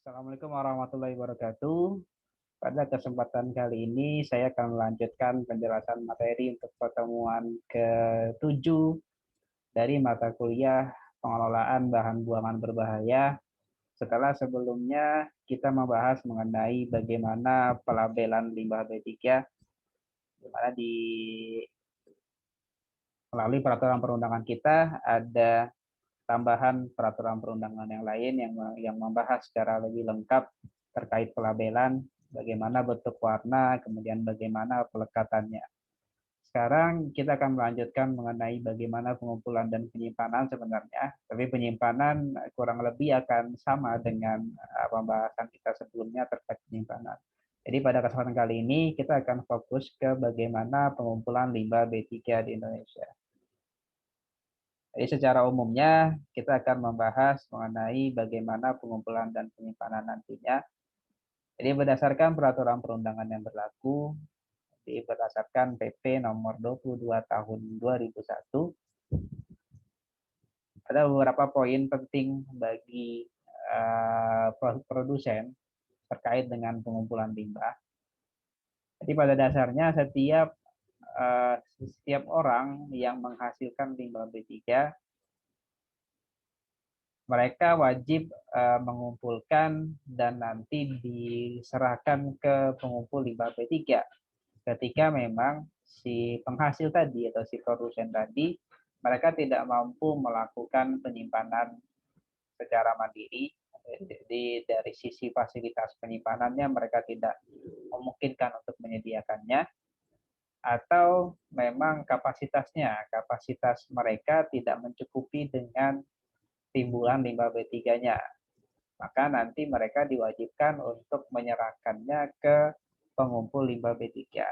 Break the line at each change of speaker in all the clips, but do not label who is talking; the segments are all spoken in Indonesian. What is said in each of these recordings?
Assalamualaikum warahmatullahi wabarakatuh. Pada kesempatan kali ini saya akan melanjutkan penjelasan materi untuk pertemuan ke-7 dari mata kuliah pengelolaan bahan buangan berbahaya. Setelah sebelumnya kita membahas mengenai bagaimana pelabelan limbah B3, di mana melalui peraturan perundangan kita ada tambahan peraturan perundangan yang lain yang membahas secara lebih lengkap terkait pelabelan, bagaimana bentuk warna, kemudian bagaimana pelekatannya. Sekarang kita akan melanjutkan mengenai bagaimana pengumpulan dan penyimpanan sebenarnya, tapi penyimpanan kurang lebih akan sama dengan pembahasan kita sebelumnya terkait penyimpanan. Jadi pada kesempatan kali ini kita akan fokus ke bagaimana pengumpulan limbah B3 di Indonesia. Jadi secara umumnya kita akan membahas mengenai bagaimana pengumpulan dan penyimpanan nantinya. Jadi berdasarkan peraturan perundangan yang berlaku, berdasarkan PP nomor 22 tahun 2001, ada beberapa poin penting bagi produsen terkait dengan pengumpulan limbah. Jadi pada dasarnya setiap orang yang menghasilkan limbah B3, mereka wajib mengumpulkan dan nanti diserahkan ke pengumpul limbah B3 ketika memang si penghasil tadi atau si produsen tadi mereka tidak mampu melakukan penyimpanan secara mandiri. Jadi dari sisi fasilitas penyimpanannya mereka tidak memungkinkan untuk menyediakannya, atau memang kapasitas mereka tidak mencukupi dengan timbulan limbah B3-nya. Maka nanti mereka diwajibkan untuk menyerahkannya ke pengumpul limbah B3.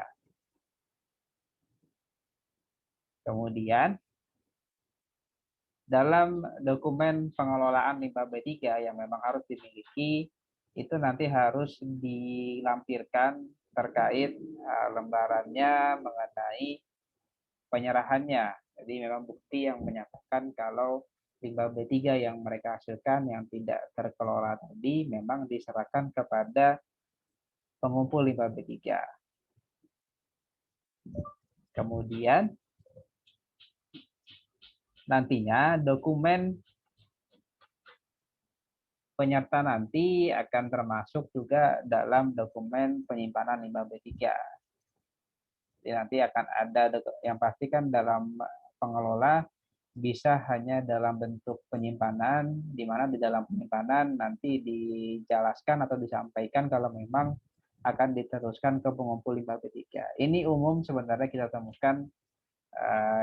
Kemudian, dalam dokumen pengelolaan limbah B3 yang memang harus dimiliki, itu nanti harus dilampirkan terkait lembarannya mengenai penyerahannya. Jadi memang bukti yang menyatakan kalau limbah B3 yang mereka hasilkan yang tidak terkelola tadi memang diserahkan kepada pengumpul limbah B3. Kemudian nantinya dokumen penyerta nanti akan termasuk juga dalam dokumen penyimpanan limbah B3. Jadi nanti akan ada yang pastikan dalam pengelola bisa hanya dalam bentuk penyimpanan, di mana di dalam penyimpanan nanti dijelaskan atau disampaikan kalau memang akan diteruskan ke pengumpul limbah B3. Ini umum sebenarnya kita temukan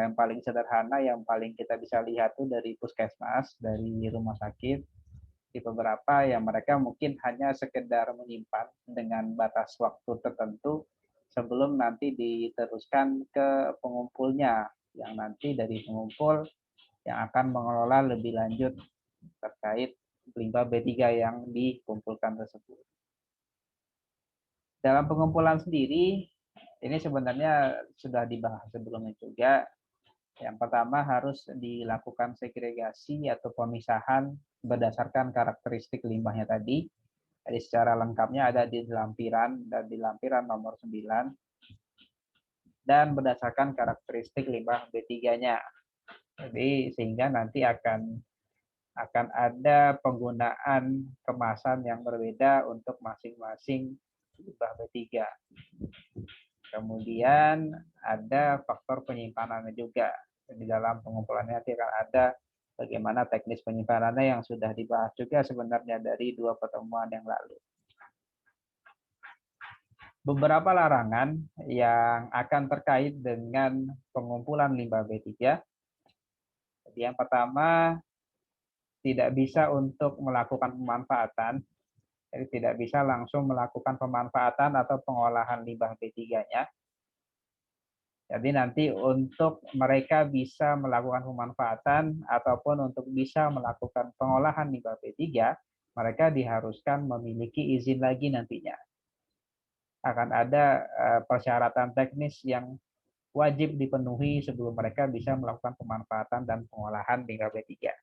yang paling sederhana, yang paling kita bisa lihat tuh dari puskesmas, dari rumah sakit, di beberapa yang mereka mungkin hanya sekedar menyimpan dengan batas waktu tertentu sebelum nanti diteruskan ke pengumpulnya, yang nanti dari pengumpul yang akan mengelola lebih lanjut terkait limbah B3 yang dikumpulkan tersebut. Dalam pengumpulan sendiri, ini sebenarnya sudah dibahas sebelumnya juga. Yang pertama harus dilakukan segregasi atau pemisahan berdasarkan karakteristik limbahnya tadi. Jadi secara lengkapnya ada di lampiran nomor 9 dan berdasarkan karakteristik limbah B3-nya. Jadi sehingga nanti akan ada penggunaan kemasan yang berbeda untuk masing-masing limbah B3. Kemudian ada faktor penyimpanannya juga. Di dalam pengumpulannya nanti akan ada bagaimana teknis penyimpanannya yang sudah dibahas juga sebenarnya dari 2 pertemuan yang lalu. Beberapa larangan yang akan terkait dengan pengumpulan limbah B3. Jadi yang pertama, tidak bisa untuk melakukan pemanfaatan. Jadi tidak bisa langsung melakukan pemanfaatan atau pengolahan limbah B3-nya. Jadi nanti untuk mereka bisa melakukan pemanfaatan ataupun untuk bisa melakukan pengolahan limbah B3, mereka diharuskan memiliki izin lagi nantinya. Akan ada persyaratan teknis yang wajib dipenuhi sebelum mereka bisa melakukan pemanfaatan dan pengolahan limbah B3.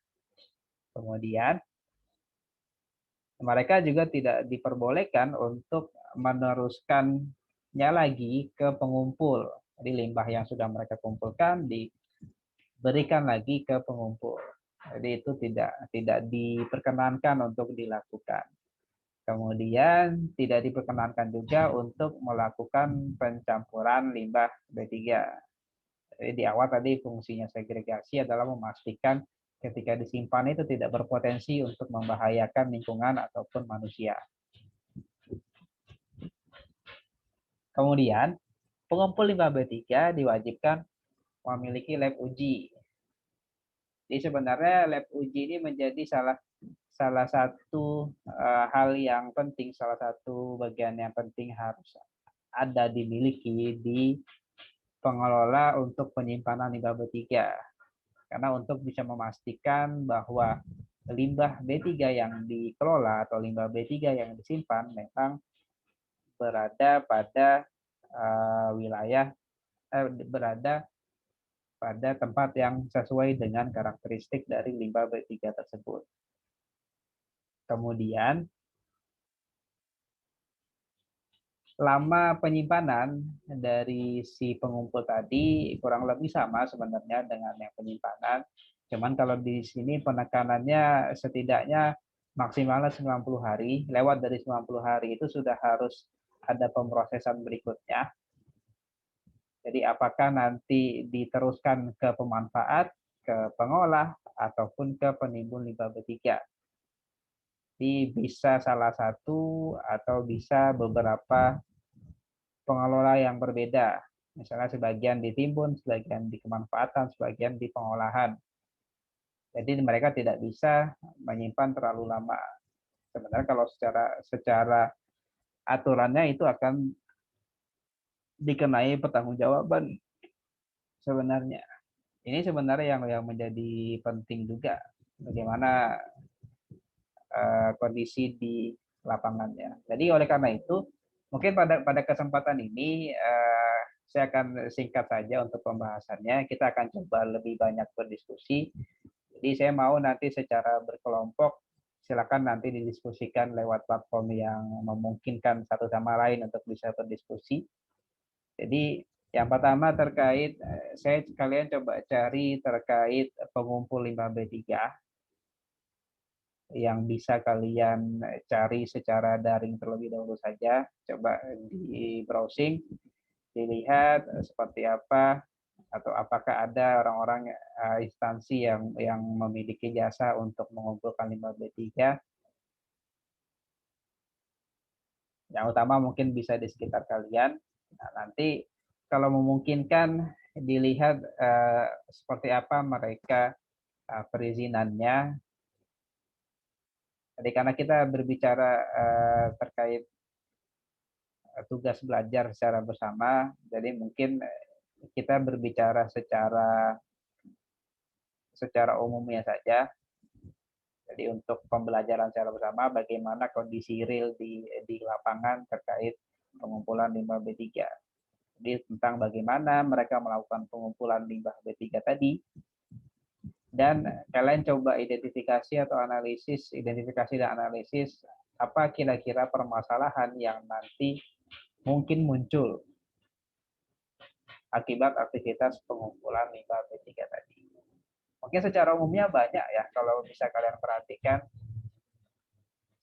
Kemudian Mereka juga tidak diperbolehkan untuk meneruskannya lagi ke pengumpul. Jadi limbah yang sudah mereka kumpulkan diberikan lagi ke pengumpul. Jadi itu tidak diperkenankan untuk dilakukan. Kemudian tidak diperkenankan juga untuk melakukan pencampuran limbah B3. Jadi di awal tadi fungsinya segregasi adalah memastikan ketika disimpan itu tidak berpotensi untuk membahayakan lingkungan ataupun manusia. Kemudian, pengumpul limbah B3 diwajibkan memiliki lab uji. Jadi sebenarnya lab uji ini menjadi salah satu hal yang penting, salah satu bagian yang penting harus ada dimiliki di pengelola untuk penyimpanan limbah B3. Karena untuk bisa memastikan bahwa limbah B3 yang dikelola atau limbah B3 yang disimpan memang berada pada wilayah berada pada tempat yang sesuai dengan karakteristik dari limbah B3 tersebut. Kemudian, lama penyimpanan dari si pengumpul tadi kurang lebih sama sebenarnya dengan yang penyimpanan. Cuman kalau di sini penekanannya setidaknya maksimalnya 90 hari. Lewat dari 90 hari itu sudah harus ada pemrosesan berikutnya. Jadi apakah nanti diteruskan ke pemanfaat, ke pengolah, ataupun ke penimbun limbah B3. Jadi bisa salah satu atau bisa beberapa pengelola yang berbeda. Misalnya sebagian ditimbun, sebagian di kemanfaatan, sebagian di pengolahan. Jadi mereka tidak bisa menyimpan terlalu lama. Sebenarnya kalau secara aturannya itu akan dikenai pertanggungjawaban sebenarnya. Ini sebenarnya yang menjadi penting juga bagaimana kondisi di lapangannya. Jadi oleh karena itu mungkin pada kesempatan ini saya akan singkat saja untuk pembahasannya. Kita akan coba lebih banyak berdiskusi. Jadi saya mau nanti secara berkelompok silakan nanti didiskusikan lewat platform yang memungkinkan satu sama lain untuk bisa berdiskusi. Jadi yang pertama terkait saya kalian coba cari terkait pengumpul limbah B3 yang bisa kalian cari secara daring terlebih dahulu saja. Coba di browsing, dilihat seperti apa atau apakah ada orang-orang instansi yang memiliki jasa untuk mengumpulkan limbah B3. Yang utama mungkin bisa di sekitar kalian. Nah, nanti kalau memungkinkan dilihat seperti apa mereka perizinannya. Jadi karena kita berbicara terkait tugas belajar secara bersama, jadi mungkin kita berbicara secara umumnya saja. Jadi untuk pembelajaran secara bersama bagaimana kondisi real di lapangan terkait pengumpulan limbah B3. Jadi tentang bagaimana mereka melakukan pengumpulan limbah B3 tadi, dan kalian coba identifikasi dan analisis apa kira-kira permasalahan yang nanti mungkin muncul akibat aktivitas pengumpulan limbah B3 tadi. Mungkin secara umumnya banyak ya, kalau bisa kalian perhatikan.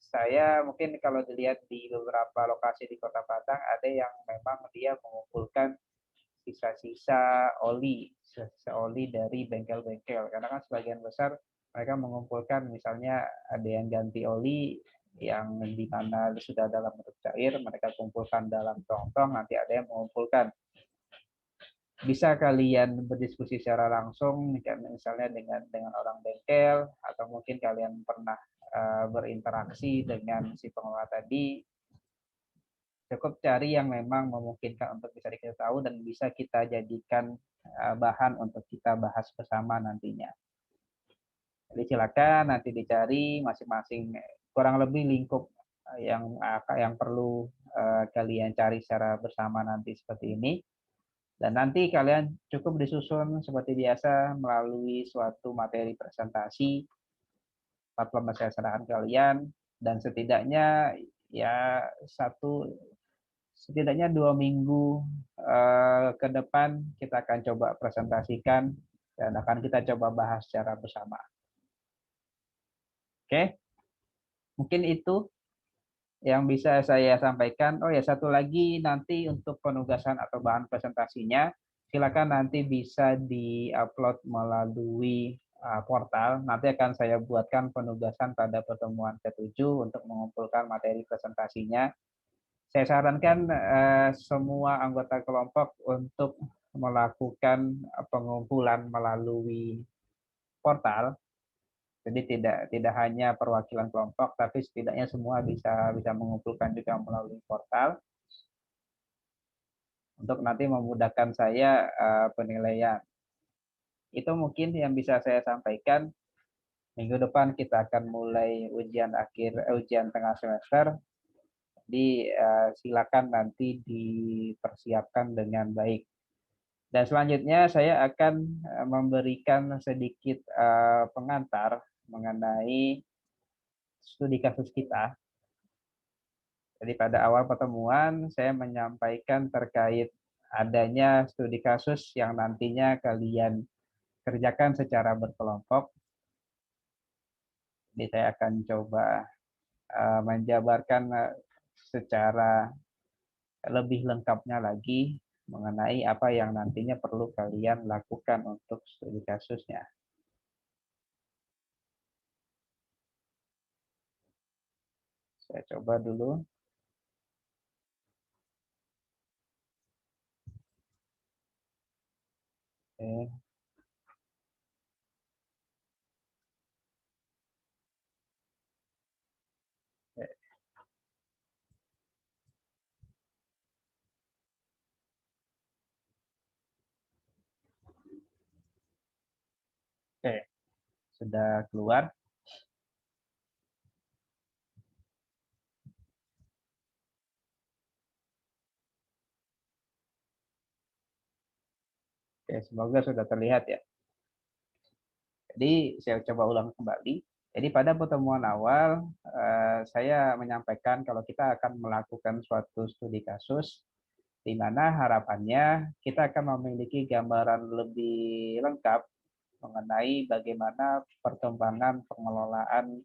Saya mungkin kalau dilihat di beberapa lokasi di Kota Padang, ada yang memang dia mengumpulkan sisa-sisa oli dari bengkel-bengkel. Karena kan sebagian besar mereka mengumpulkan misalnya ada yang ganti oli yang di mana sudah dalam bentuk cair, mereka kumpulkan dalam tong-tong, nanti ada yang mengumpulkan. Bisa kalian berdiskusi secara langsung misalnya dengan orang bengkel, atau mungkin kalian pernah berinteraksi dengan si pengelola tadi. Cukup cari yang memang memungkinkan untuk bisa kita tahu dan bisa kita jadikan bahan untuk kita bahas bersama nantinya. Jadi silakan nanti dicari masing-masing kurang lebih lingkup yang perlu kalian cari secara bersama nanti seperti ini. Dan nanti kalian cukup disusun seperti biasa melalui suatu materi presentasi platform saya serahkan kalian. Dan setidaknya ya setidaknya 2 minggu ke depan kita akan coba presentasikan dan akan kita coba bahas secara bersama. Oke, mungkin itu yang bisa saya sampaikan. Oh ya, satu lagi nanti untuk penugasan atau bahan presentasinya, silakan nanti bisa di-upload melalui portal. Nanti akan saya buatkan penugasan pada pertemuan ke-7 untuk mengumpulkan materi presentasinya. Saya sarankan semua anggota kelompok untuk melakukan pengumpulan melalui portal. Jadi tidak hanya perwakilan kelompok, tapi setidaknya semua bisa mengumpulkan juga melalui portal untuk nanti memudahkan saya penilaian. Itu mungkin yang bisa saya sampaikan. Minggu depan kita akan mulai ujian tengah semester. Jadi silakan nanti dipersiapkan dengan baik. Dan selanjutnya saya akan memberikan sedikit pengantar mengenai studi kasus kita. Jadi pada awal pertemuan saya menyampaikan terkait adanya studi kasus yang nantinya kalian kerjakan secara berkelompok. Jadi saya akan coba menjabarkan secara lebih lengkapnya lagi mengenai apa yang nantinya perlu kalian lakukan untuk studi kasusnya. Saya coba dulu. Oke. Oke, sudah keluar. Oke, semoga sudah terlihat ya. Jadi saya coba ulang kembali. Jadi pada pertemuan awal saya menyampaikan kalau kita akan melakukan suatu studi kasus di mana harapannya kita akan memiliki gambaran lebih lengkap mengenai bagaimana perkembangan pengelolaan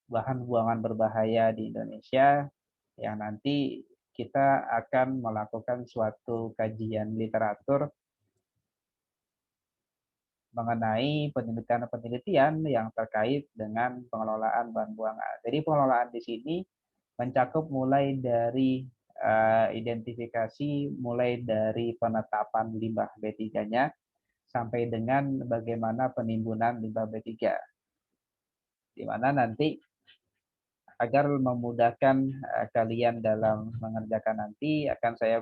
bahan buangan berbahaya di Indonesia yang nanti kita akan melakukan suatu kajian literatur mengenai penelitian-penelitian yang terkait dengan pengelolaan bahan buangan. Jadi pengelolaan di sini mencakup mulai dari identifikasi, mulai dari penetapan limbah B3-nya, sampai dengan bagaimana penimbunan limbah B3. Di mana nanti agar memudahkan kalian dalam mengerjakan nanti akan saya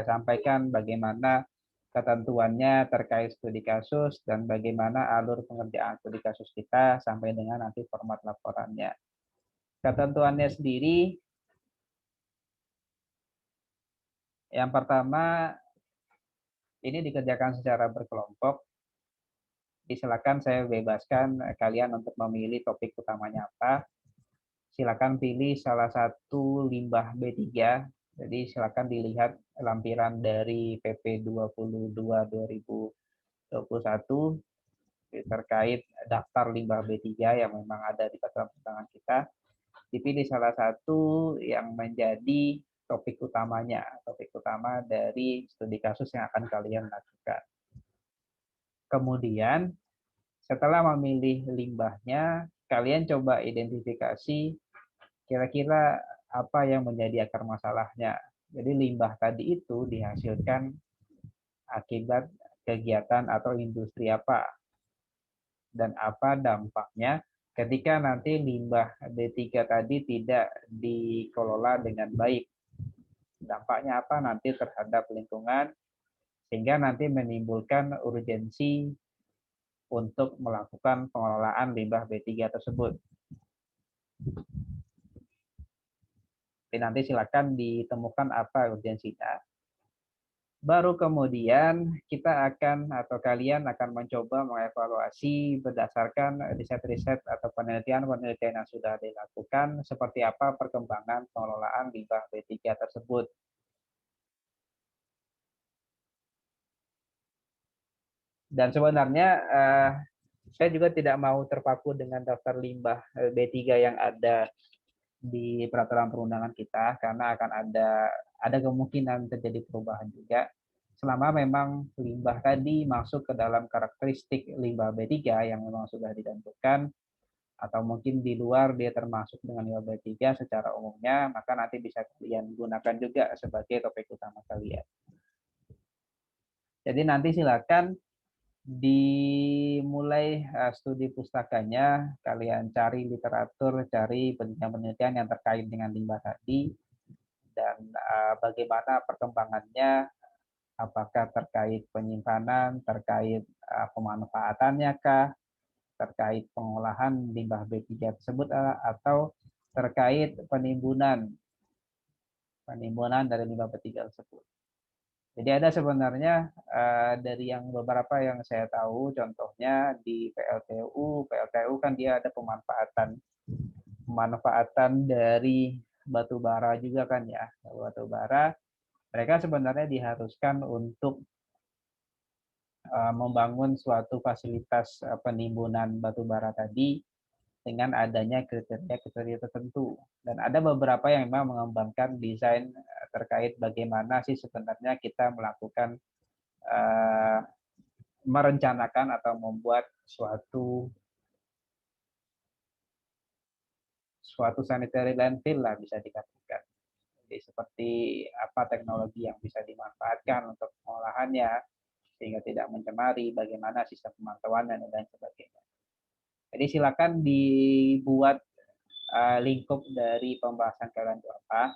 sampaikan bagaimana ketentuannya terkait studi kasus dan bagaimana alur pengerjaan studi kasus kita sampai dengan nanti format laporannya. Ketentuannya sendiri, yang pertama ini dikerjakan secara berkelompok. Silakan saya bebaskan kalian untuk memilih topik utamanya apa. Silakan pilih salah satu limbah B3. Jadi silakan dilihat lampiran dari PP 22 2021 terkait daftar limbah B3 yang memang ada di peraturan perundangan kita. Dipilih salah satu yang menjadi topik utama dari studi kasus yang akan kalian lakukan. Kemudian setelah memilih limbahnya, kalian coba identifikasi kira-kira apa yang menjadi akar masalahnya. Jadi limbah tadi itu dihasilkan akibat kegiatan atau industri apa dan apa dampaknya ketika nanti limbah B3 tadi tidak dikelola dengan baik. Dampaknya apa nanti terhadap lingkungan sehingga nanti menimbulkan urgensi untuk melakukan pengelolaan limbah B3 tersebut. Jadi nanti silakan ditemukan apa urgensinya. Baru kemudian kita akan atau kalian akan mencoba mengevaluasi berdasarkan riset-riset atau penelitian-penelitian yang sudah dilakukan seperti apa perkembangan pengelolaan limbah B3 tersebut. Dan sebenarnya saya juga tidak mau terpaku dengan daftar limbah B3 yang ada di peraturan perundangan kita karena akan ada kemungkinan terjadi perubahan juga. Selama memang limbah tadi masuk ke dalam karakteristik limbah B3 yang memang sudah ditentukan atau mungkin di luar dia termasuk dengan limbah B3 secara umumnya, maka nanti bisa kalian gunakan juga sebagai topik utama kalian. Jadi nanti silakan dimulai studi pustakanya, kalian cari literatur, cari penelitian-penelitian yang terkait dengan limbah tadi, dan bagaimana perkembangannya, apakah terkait penyimpanan, terkait pemanfaatannya kah, terkait pengolahan limbah B3 tersebut, atau terkait penimbunan dari limbah B3 tersebut. Jadi ada sebenarnya dari yang beberapa yang saya tahu, contohnya di PLTU kan dia ada pemanfaatan dari batu bara juga kan ya. Batu bara, mereka sebenarnya diharuskan untuk membangun suatu fasilitas penimbunan batu bara tadi dengan adanya kriteria-kriteria tertentu. Dan ada beberapa yang memang mengembangkan desain terkait bagaimana sih sebenarnya kita melakukan merencanakan atau membuat suatu sanitary landfill lah bisa dikatakan. Jadi seperti apa teknologi yang bisa dimanfaatkan untuk pengolahannya sehingga tidak mencemari, bagaimana sistem pemantauan dan lain sebagainya. Jadi silakan dibuat lingkup dari pembahasan kalian itu apa.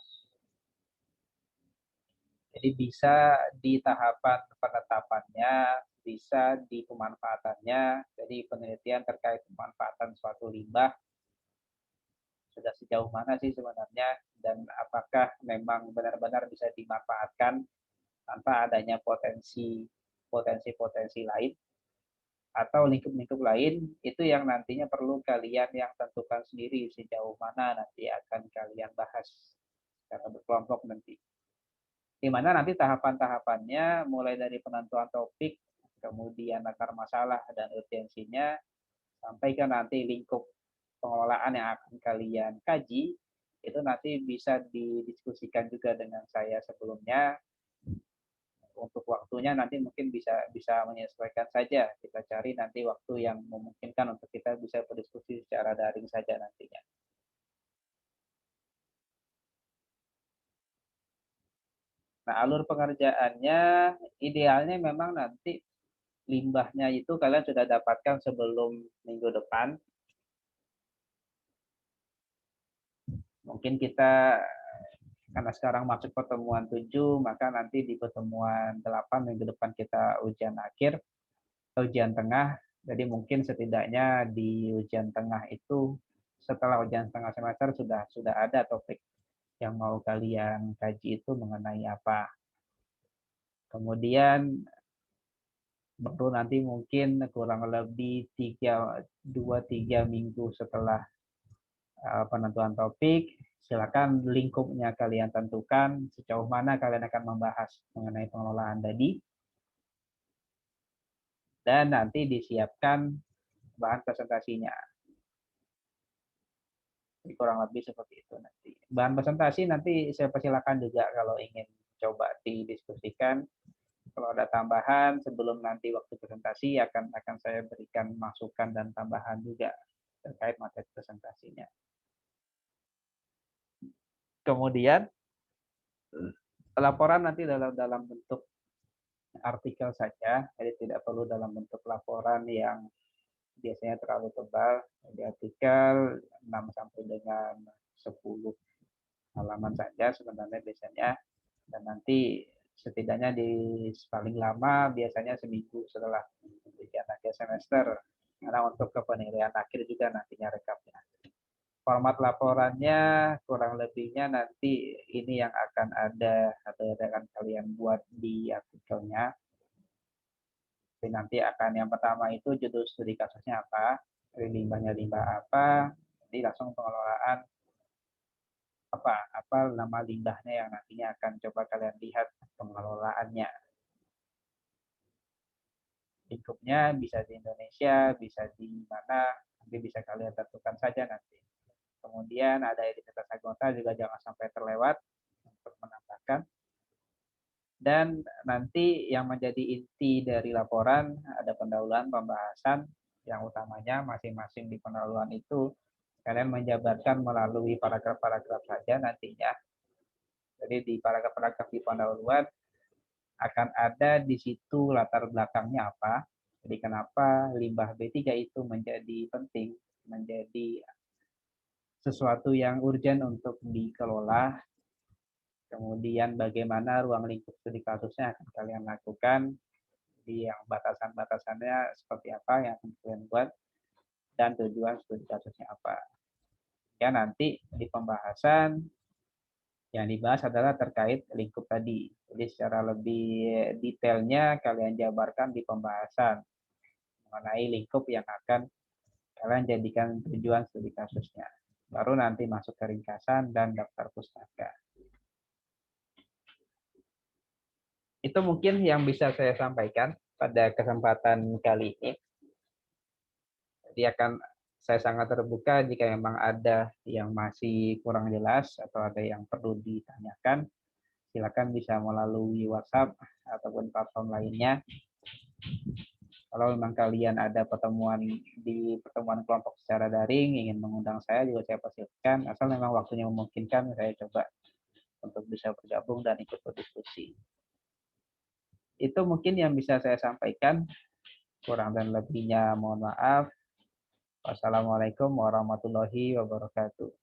Jadi bisa di tahapan penetapannya, bisa di pemanfaatannya. Jadi penelitian terkait pemanfaatan suatu limbah sudah sejauh mana sih sebenarnya dan apakah memang benar-benar bisa dimanfaatkan tanpa adanya potensi lain atau lingkup-lingkup lain, itu yang nantinya perlu kalian yang tentukan sendiri sejauh mana nanti akan kalian bahas secara berkelompok nanti. Di mana nanti tahapan-tahapannya mulai dari penentuan topik, kemudian akar masalah dan urgensinya, sampai ke nanti lingkup pengelolaan yang akan kalian kaji, itu nanti bisa didiskusikan juga dengan saya sebelumnya. Untuk waktunya nanti mungkin bisa menyesuaikan saja. Kita cari nanti waktu yang memungkinkan untuk kita bisa berdiskusi secara daring saja nantinya. Nah, alur pengerjaannya idealnya memang nanti limbahnya itu kalian sudah dapatkan sebelum minggu depan. Mungkin kita karena sekarang masuk pertemuan 7, maka nanti di pertemuan 8 minggu depan kita ujian akhir, ujian tengah. Jadi mungkin setidaknya di ujian tengah itu setelah ujian tengah semester sudah ada topik yang mau kalian kaji itu mengenai apa. Kemudian baru nanti mungkin kurang lebih 2-3 minggu setelah penentuan topik, silakan lingkupnya kalian tentukan sejauh mana kalian akan membahas mengenai pengelolaan tadi. Dan nanti disiapkan bahan presentasinya. Jadi kurang lebih seperti itu nanti. Bahan presentasi nanti saya persilakan juga kalau ingin coba didiskusikan. Kalau ada tambahan sebelum nanti waktu presentasi akan saya berikan masukan dan tambahan juga terkait materi presentasinya. Kemudian laporan nanti dalam bentuk artikel saja, jadi tidak perlu dalam bentuk laporan yang biasanya terlalu tebal. Di artikel 6 sampai dengan 10 halaman saja sebenarnya biasanya, dan nanti setidaknya di paling lama biasanya seminggu setelah ujian akhir semester, karena untuk kepenilaian akhir juga nantinya rekapnya. format laporannya kurang lebihnya nanti ini yang akan ada atau yang akan kalian buat di artikelnya. Jadi nanti akan yang pertama itu judul studi kasusnya apa, limbahnya limbah apa, jadi langsung pengelolaan apa nama limbahnya yang nantinya akan coba kalian lihat pengelolaannya. Lingkupnya bisa di Indonesia, bisa di mana, nanti bisa kalian tentukan saja nanti. Kemudian ada identitas anggota juga jangan sampai terlewat untuk menambahkan. Dan nanti yang menjadi inti dari laporan ada pendahuluan pembahasan yang utamanya masing-masing di pendahuluan itu kalian menjabarkan melalui paragraf-paragraf saja nantinya. Jadi di paragraf-paragraf di pendahuluan akan ada di situ latar belakangnya apa. Jadi kenapa limbah B3 itu menjadi penting, menjadi sesuatu yang urgent untuk dikelola. Kemudian bagaimana ruang lingkup studi kasusnya akan kalian lakukan, di yang batasan-batasannya seperti apa yang akan kalian buat, dan tujuan studi kasusnya apa. Ya nanti di pembahasan yang dibahas adalah terkait lingkup tadi. Jadi secara lebih detailnya kalian jabarkan di pembahasan mengenai lingkup yang akan kalian jadikan tujuan studi kasusnya. Baru nanti masuk ke ringkasan dan daftar pustaka. Itu mungkin yang bisa saya sampaikan pada kesempatan kali ini. Jadi saya sangat terbuka jika memang ada yang masih kurang jelas atau ada yang perlu ditanyakan, silakan bisa melalui WhatsApp ataupun platform lainnya. Kalau memang kalian ada pertemuan kelompok secara daring, ingin mengundang saya juga saya persilahkan. Asal memang waktunya memungkinkan, saya coba untuk bisa bergabung dan ikut berdiskusi. Itu mungkin yang bisa saya sampaikan. Kurang dan lebihnya mohon maaf. Wassalamualaikum warahmatullahi wabarakatuh.